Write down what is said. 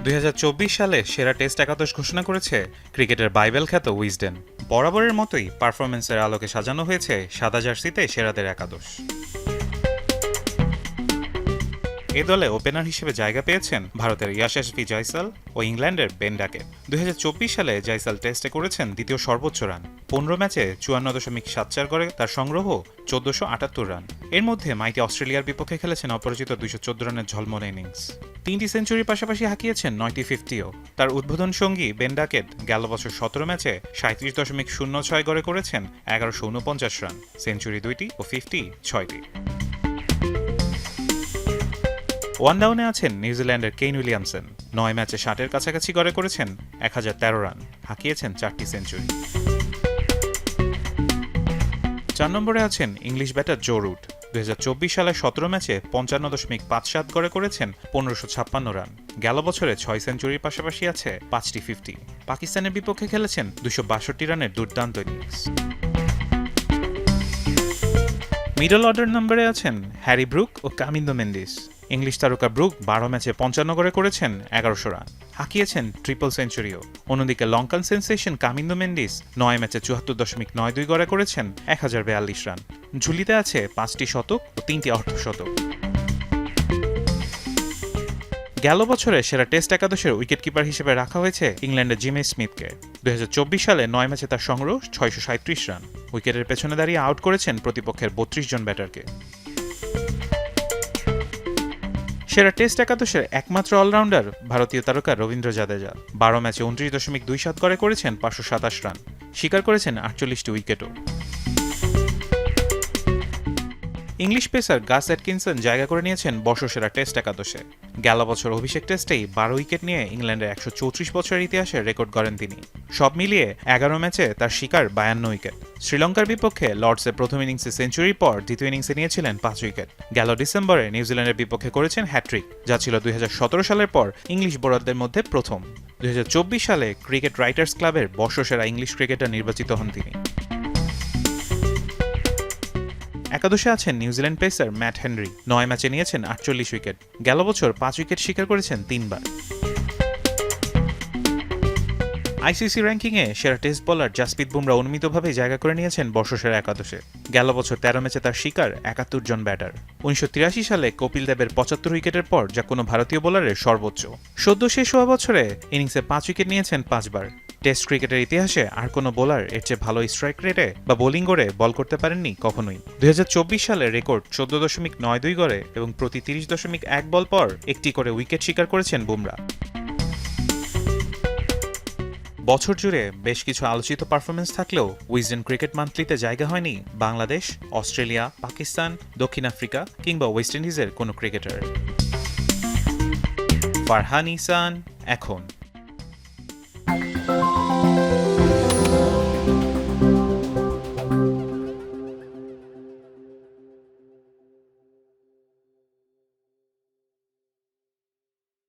2024 সালে সেরা টেস্ট একাদশ ঘোষণা করেছে ক্রিকেটের বাইবেল খ্যাত উইজডেন। বরাবরের মতোই পারফরম্যান্সের আলোকে সাজানো হয়েছে সাদা জার্সিতে সেরাদের একাদশ। এ দলে ওপেনার হিসেবে জায়গা পেয়েছেন ভারতের ইয়াশাসভি জয়সাল ও ইংল্যান্ডের বেন ডাকেট। 2024 সালে জয়সাল টেস্টে করেছেন দ্বিতীয় সর্বোচ্চ রান। 15 ম্যাচে 54.74 গড়ে তার সংগ্রহ 1478 রান। এর মধ্যে মাইটি অস্ট্রেলিয়ার বিপক্ষে খেলেছেন অপরাজিত 214 রানের ঝলমলে ইনিংস। 3টি সেঞ্চুরির পাশাপাশি হাঁকিয়েছেন 9টি 50ও। তার উদ্বোধন সঙ্গী বেন ডাকেট গেল বছর 17 ম্যাচে 37.06 গড়ে করেছেন 1149 রান, সেঞ্চুরি 2টি ও 50 6টি। ওয়ান ডাউনে আছেন নিউজিল্যান্ডের কেইন উইলিয়ামসন। 9 ম্যাচে 60-এর কাছাকাছি গড়ে করেছেন 1013 রান, হাঁকিয়েছেন 4টি সেঞ্চুরি। 4 নম্বরে আছেন ইংলিশ ব্যাটার জো রুট। 2024 সালে 17 ম্যাচে 55.57 গড়ে করেছেন 1556 রান। গেল বছরে 6 সেঞ্চুরির পাশাপাশি আছে 5টি 50। পাকিস্তানের বিপক্ষে খেলেছেন 262 রানের দুর্দান্ত ইনিংস। মিডল অর্ডার নম্বরে আছেন হ্যারি ব্রুক ও কামিন্দো মেন্ডিস। ইংলিশ তারকা ব্রুক 12 ম্যাচে 55 গড়ে করেছেন 1100 রান, হাঁকিয়েছেন ট্রিপল সেঞ্চুরিও। অন্যদিকে লঙ্কান সেন্সেশন কামিন্দো মেন্ডিস 9 ম্যাচে 74.92 গড়ে করেছেন 1042 রান। ঝুলিতে আছে 5টি শতক ও 3টি অর্ধশতক। গেল বছরে সেরা টেস্ট একাদশের উইকেটকিপার হিসেবে রাখা হয়েছে ইংল্যান্ডের জিমি স্মিথকে। 2024 সালে 9 ম্যাচে তার সংগ্রহ 637 রান। উইকেটের পেছনে দাঁড়িয়ে আউট করেছেন প্রতিপক্ষের 32 জন ব্যাটারকে। সেরা টেস্ট একাদশের একমাত্র অলরাউন্ডার ভারতীয় তারকা রবীন্দ্র জাদেজা। 12 ম্যাচে 29.27 গড়ে করেছেন 527 রান, শিকার করেছেন 48টি উইকেটও। ইংলিশ পেসার গাস অ্যাটকিনসন জায়গা করে নিয়েছেন বর্ষসেরা টেস্ট একাদশে। গেল বছর অভিষেক টেস্টেই 12 উইকেট নিয়ে ইংল্যান্ডের 134 বছরের ইতিহাসে রেকর্ড গড়েন তিনি। সব মিলিয়ে 11 ম্যাচে তার শিকার 52 উইকেট। শ্রীলঙ্কার বিপক্ষে লর্ডসে প্রথম ইনিংসে সেঞ্চুরির পর দ্বিতীয় ইনিংসে নিয়েছিলেন 5 উইকেট। গেল ডিসেম্বরে নিউজিল্যান্ডের বিপক্ষে করেছেন হ্যাট্রিক, যা ছিল 2017 সালের পর ইংলিশ বোলারদের মধ্যে প্রথম। 2024 সালে ক্রিকেট রাইটার্স ক্লাবের বর্ষসেরা ইংলিশ ক্রিকেটার নির্বাচিত হন তিনি। একাদশে আছেন নিউজিল্যান্ড পেসার ম্যাট হেনরি। 9 ম্যাচে নিয়েছেন 48 উইকেট। গেল বছর 5 উইকেট শিকার করেছেন 3 বার। আইসিসি র্যাঙ্কিংয়ে সেরা টেস্ট বোলার জাসপ্রীত বুমরা অনুমিতভাবে জায়গা করে নিয়েছেন বর্ষসেরা একাদশে। গেল বছর 13 ম্যাচে তার শিকার 71 জন ব্যাটার। 1983 সালে কপিল দেবের 75 উইকেটের পর যা কোনো ভারতীয় বোলারের সর্বোচ্চ। সদ্য শেষ হওয়া বছরে ইনিংসে 5 উইকেট নিয়েছেন 5 বার। টেস্ট ক্রিকেটের ইতিহাসে আর কোনো বোলার এর চেয়ে ভালো স্ট্রাইক রেটে বা বোলিং করে বল করতে পারেননি কখনোই। 2024 সালে রেকর্ড 14.92 গড়ে এবং প্রতি 30.1 বল পর একটি করে উইকেট শিকার করেছেন বুমরা। বছর জুড়ে বেশ কিছু আলোচিত পারফরমেন্স থাকলেও উইজডেন ক্রিকেট মান্থলিতে জায়গা হয়নি বাংলাদেশ, অস্ট্রেলিয়া, পাকিস্তান, দক্ষিণ আফ্রিকা কিংবা ওয়েস্ট ইন্ডিজের কোনো ক্রিকেটার। ফারহান ইহসান, এখন।